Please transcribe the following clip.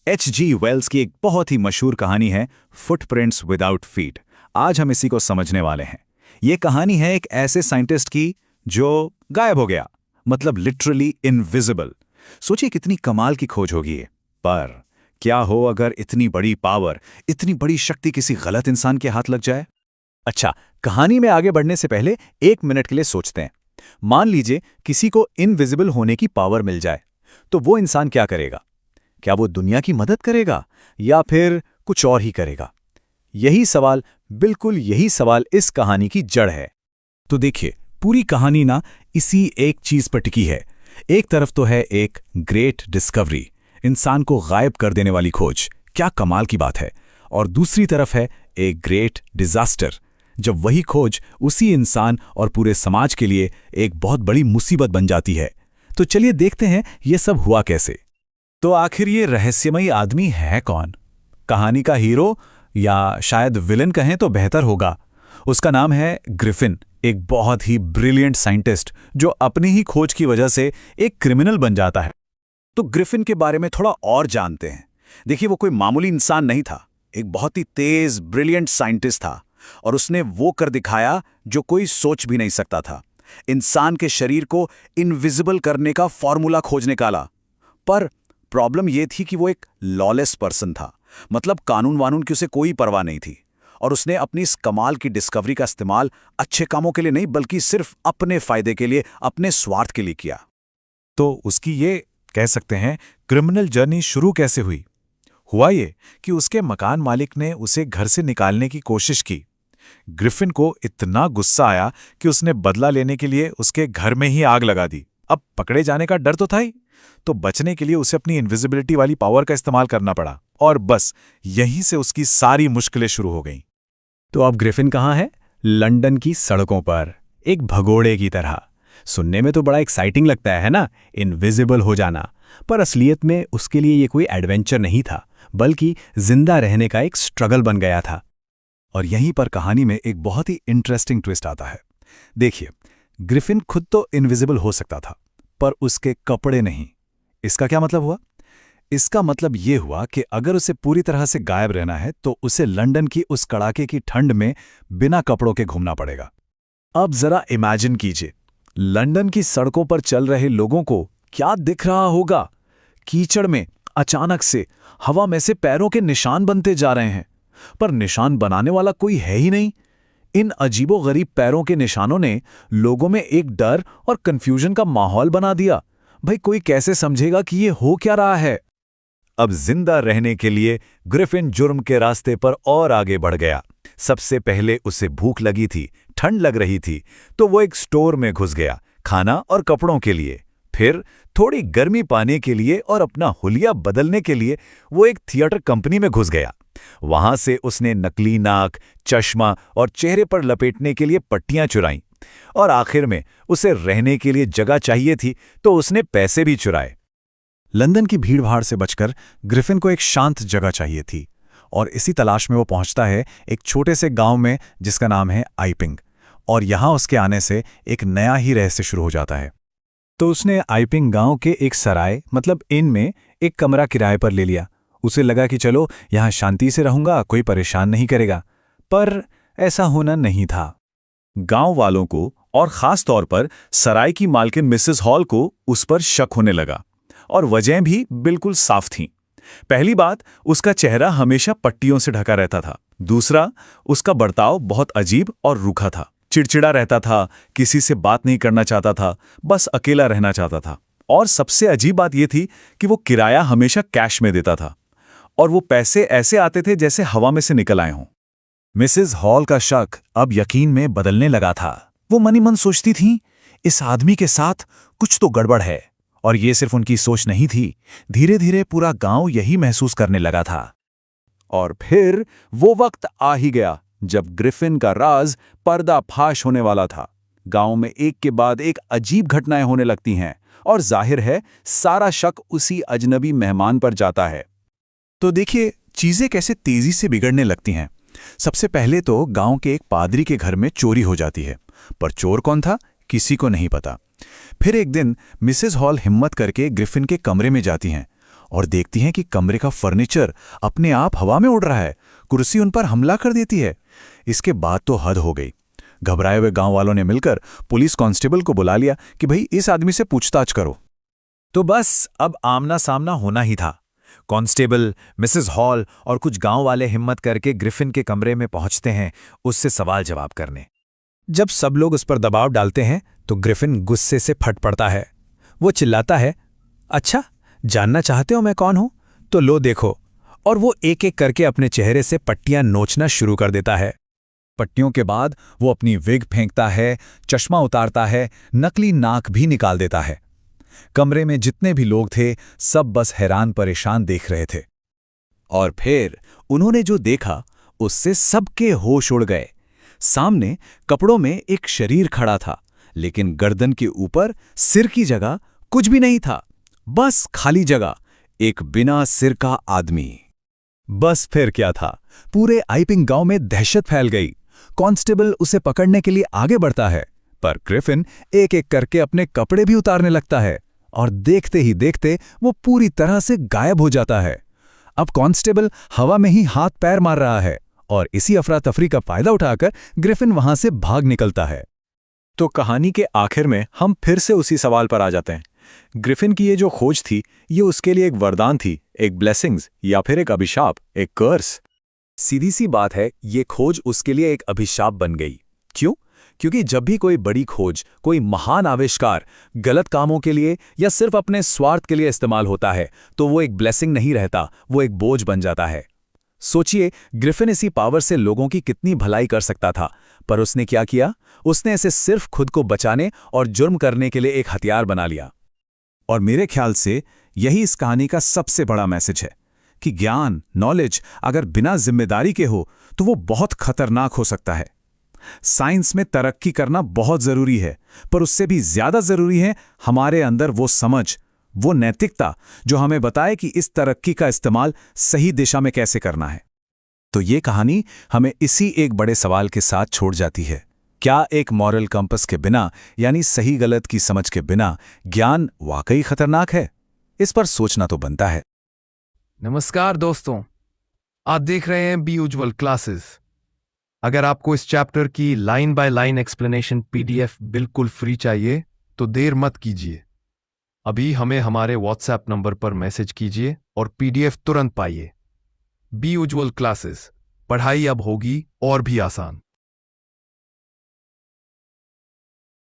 H.G. Wales की एक बहुत ही मशहूर कहानी है फुटप्रिंट्स विदाउट फीट। आज हम इसी को समझने वाले हैं। ये कहानी है एक ऐसे साइंटिस्ट की जो गायब हो गया, मतलब लिटरली इनविजिबल। सोचिए कितनी कमाल की खोज होगी ये। पर क्या हो अगर इतनी बड़ी पावर, इतनी बड़ी शक्ति किसी गलत इंसान के हाथ लग जाए? अच्छा, कहानी में आगे बढ़ने से पहले 1 मिनट के लिए सोचते हैं। मान लीजिए किसी को इनविजिबल होने की पावर मिल जाए, तो वो इंसान क्या करेगा? क्या वो दुनिया की मदद करेगा या फिर कुछ और ही करेगा? बिल्कुल यही सवाल इस कहानी की जड़ है। तो देखिए, पूरी कहानी ना इसी एक चीज पर टिकी है। एक तरफ तो है एक ग्रेट डिस्कवरी, इंसान को गायब कर देने वाली खोज, क्या कमाल की बात है। और दूसरी तरफ है एक ग्रेट डिजास्टर, जब वही खोज उसी इंसान और पूरे समाज के लिए एक बहुत बड़ी मुसीबत बन जाती है। तो चलिए देखते हैं ये सब हुआ कैसे। तो आखिर ये रहस्यमयी आदमी है कौन? कहानी का हीरो, या शायद विलन कहें तो बेहतर होगा। उसका नाम है ग्रिफिन, एक बहुत ही ब्रिलियंट साइंटिस्ट जो अपनी ही खोज की वजह से एक क्रिमिनल बन जाता है। तो ग्रिफिन के बारे में थोड़ा और जानते हैं। देखिए, वो कोई मामूली इंसान नहीं था, एक बहुत ही तेज ब्रिलियंट साइंटिस्ट था। और उसने वो कर दिखाया जो कोई सोच भी नहीं सकता था। इंसान के शरीर को इनविजिबल करने का फॉर्मूला खोज निकाला। पर प्रॉब्लम यह थी कि वो एक लॉलेस पर्सन था, मतलब कानून वानून की उसे कोई परवाह नहीं थी। और उसने अपनी इस कमाल की डिस्कवरी का इस्तेमाल अच्छे कामों के लिए नहीं, बल्कि सिर्फ अपने फायदे के लिए, अपने स्वार्थ के लिए किया। तो उसकी ये कह सकते हैं क्रिमिनल जर्नी शुरू कैसे हुई? हुआ ये कि उसके मकान मालिक ने उसे घर से निकालने की कोशिश की। ग्रिफिन को इतना गुस्सा आया कि उसने बदला लेने के लिए उसके घर में ही आग लगा दी। अब पकड़े जाने का डर तो था ही, तो बचने के लिए उसे अपनी इनविजिबिलिटी वाली पावर का इस्तेमाल करना पड़ा। और बस यहीं से उसकी सारी मुश्किलें शुरू हो गईं। तो अब ग्रिफिन कहाँ है? लंदन की सड़कों पर, एक भगोड़े की तरह। सुनने में तो बड़ा एक्साइटिंग लगता है ना, इनविजिबल हो जाना। पर असलियत में उसके लिए ये कोई एडवेंचर नहीं था, बल्कि जिंदा रहने का एक स्ट्रगल बन गया था। और यहीं पर कहानी में एक बहुत ही इंटरेस्टिंग ट्विस्ट आता है। देखिए, ग्रिफिन खुद तो इनविजिबल हो सकता था, पर उसके कपड़े नहीं। इसका क्या मतलब हुआ? इसका मतलब ये हुआ कि अगर उसे पूरी तरह से गायब रहना है तो उसे लंदन की उस कड़ाके की ठंड में बिना कपड़ों के घूमना पड़ेगा। अब जरा इमेजिन कीजिए, लंदन की सड़कों पर चल रहे लोगों को क्या दिख रहा होगा? कीचड़ में अचानक से हवा में से पैरों के निशान बनते जा रहे हैं, पर निशान बनाने वाला कोई है ही नहीं। इन अजीबोगरीब पैरों के निशानों ने लोगों में एक डर और कंफ्यूजन का माहौल बना दिया। भाई, कोई कैसे समझेगा कि ये हो क्या रहा है? अब जिंदा रहने के लिए ग्रिफिन जुर्म के रास्ते पर और आगे बढ़ गया। सबसे पहले उसे भूख लगी थी, ठंड लग रही थी, तो वो एक स्टोर में घुस गया, खाना और कपड़ों के लिए। फिर थोड़ी गर्मी पाने के लिए और अपना हुलिया बदलने के लिए वो एक थिएटर कंपनी में घुस गया। वहां से उसने नकली नाक, चश्मा और चेहरे पर लपेटने के लिए पट्टियां चुराईं। और आखिर में उसे रहने के लिए जगह चाहिए थी, तो उसने पैसे भी चुराए। लंदन की भीड़भाड़ से बचकर ग्रिफिन को एक शांत जगह चाहिए थी, और इसी तलाश में वो पहुंचता है एक छोटे से गांव में जिसका नाम है आइपिंग। और यहां उसके आने से एक नया ही रहस्य शुरू हो जाता है। तो उसने आइपिंग गांव के एक सराय, मतलब इन में एक कमरा किराए पर ले लिया। उसे लगा कि चलो यहां शांति से रहूंगा, कोई परेशान नहीं करेगा। पर ऐसा होना नहीं था। गांव वालों को, और खास तौर पर सराय की मालकिन मिसेस हॉल को, उस पर शक होने लगा। और वजह भी बिल्कुल साफ थीं। पहली बात, उसका चेहरा हमेशा पट्टियों से ढका रहता था। दूसरा, उसका बर्ताव बहुत अजीब और रूखा था। चिड़चिड़ा रहता था, किसी से बात नहीं करना चाहता था, बस अकेला रहना चाहता था। और सबसे अजीब बात यह थी कि वो किराया हमेशा कैश में देता था, और वो पैसे ऐसे आते थे जैसे हवा में से निकल आए हों। मिसेस हॉल का शक अब यकीन में बदलने लगा था। वो मनी मन सोचती थीं, इस आदमी के साथ कुछ तो गड़बड़ है। और ये सिर्फ उनकी सोच नहीं थी, धीरे धीरे पूरा गांव यही महसूस करने लगा था। और फिर वो वक्त आ ही गया जब ग्रिफिन का राज पर्दाफाश होने वाला था। गांव में एक के बाद एक अजीब घटनाएं होने लगती हैं, और जाहिर है सारा शक उसी अजनबी मेहमान पर जाता है। तो देखिए, चीजें कैसे तेजी से बिगड़ने लगती हैं। सबसे पहले तो गांव के एक पादरी के घर में चोरी हो जाती है, पर चोर कौन था किसी को नहीं पता। फिर एक दिन मिसेस हॉल हिम्मत करके ग्रिफिन के कमरे में जाती हैं और देखती हैं कि कमरे का फर्नीचर अपने आप हवा में उड़ रहा है, कुर्सी उन पर हमला कर देती है। इसके बाद तो हद हो गई। घबराए हुए गांव वालों ने मिलकर पुलिस कांस्टेबल को बुला लिया कि भाई इस आदमी से पूछताछ करो। तो बस अब आमना सामना होना ही था। कांस्टेबल, मिसेस हॉल और कुछ गांव वाले हिम्मत करके ग्रिफिन के कमरे में पहुंचते हैं उससे सवाल जवाब करने। जब सब लोग उस पर दबाव डालते हैं तो ग्रिफिन गुस्से से फट पड़ता है। वो चिल्लाता है, अच्छा जानना चाहते हो मैं कौन हूं? तो लो देखो। और वो एक एक करके अपने चेहरे से पट्टियां नोचना शुरू कर देता है। पट्टियों के बाद वो अपनी विग फेंकता है, चश्मा उतारता है, नकली नाक भी निकाल देता है। कमरे में जितने भी लोग थे सब बस हैरान परेशान देख रहे थे। और फिर उन्होंने जो देखा उससे सबके होश उड़ गए। सामने कपड़ों में एक शरीर खड़ा था, लेकिन गर्दन के ऊपर सिर की जगह कुछ भी नहीं था, बस खाली जगह, एक बिना सिर का आदमी। बस फिर क्या था, पूरे आइपिंग गांव में दहशत फैल गई। कांस्टेबल उसे पकड़ने के लिए आगे बढ़ता है, पर ग्रिफिन एक एक करके अपने कपड़े भी उतारने लगता है और देखते ही देखते वो पूरी तरह से गायब हो जाता है। अब कांस्टेबल हवा में ही हाथ पैर मार रहा है और इसी अफरा तफरी का फायदा उठाकर ग्रिफिन वहां से भाग निकलता है। तो कहानी के आखिर में हम फिर से उसी सवाल पर आ जाते हैं। ग्रिफिन की ये जो खोज थी, ये उसके लिए एक वरदान थी, एक ब्लेसिंग्स, या फिर एक अभिशाप, एक कर्स? सीधी सी बात है, ये खोज उसके लिए एक अभिशाप बन गई। क्यों? क्योंकि जब भी कोई बड़ी खोज, कोई महान आविष्कार गलत कामों के लिए या सिर्फ अपने स्वार्थ के लिए इस्तेमाल होता है, तो वो एक ब्लेसिंग नहीं रहता, वो एक बोझ बन जाता है। सोचिए, ग्रिफिन इसी पावर से लोगों की कितनी भलाई कर सकता था, पर उसने क्या किया? उसने इसे सिर्फ खुद को बचाने और जुर्म करने के लिए एक हथियार बना लिया। और मेरे ख्याल से यही इस कहानी का सबसे बड़ा मैसेज है कि ज्ञान, नॉलेज अगर बिना जिम्मेदारी के हो तो वो बहुत खतरनाक हो सकता है। साइंस में तरक्की करना बहुत जरूरी है, पर उससे भी ज्यादा जरूरी है हमारे अंदर वो समझ, वो नैतिकता जो हमें बताए कि इस तरक्की का इस्तेमाल सही दिशा में कैसे करना है। तो ये कहानी हमें इसी एक बड़े सवाल के साथ छोड़ जाती है, क्या एक मॉरल कंपस के बिना, यानी सही गलत की समझ के बिना, ज्ञान वाकई खतरनाक है? इस पर सोचना तो बनता है। नमस्कार दोस्तों, आप देख रहे हैं बी उज्ज्वल क्लासेस। अगर आपको इस चैप्टर की line by line explanation PDF बिल्कुल फ्री चाहिए तो देर मत कीजिए, अभी हमें हमारे व्हाट्सएप नंबर पर मैसेज कीजिए और पीडीएफ तुरंत पाइए। बी उज्ज्वल क्लासेस, पढ़ाई अब होगी और भी आसान।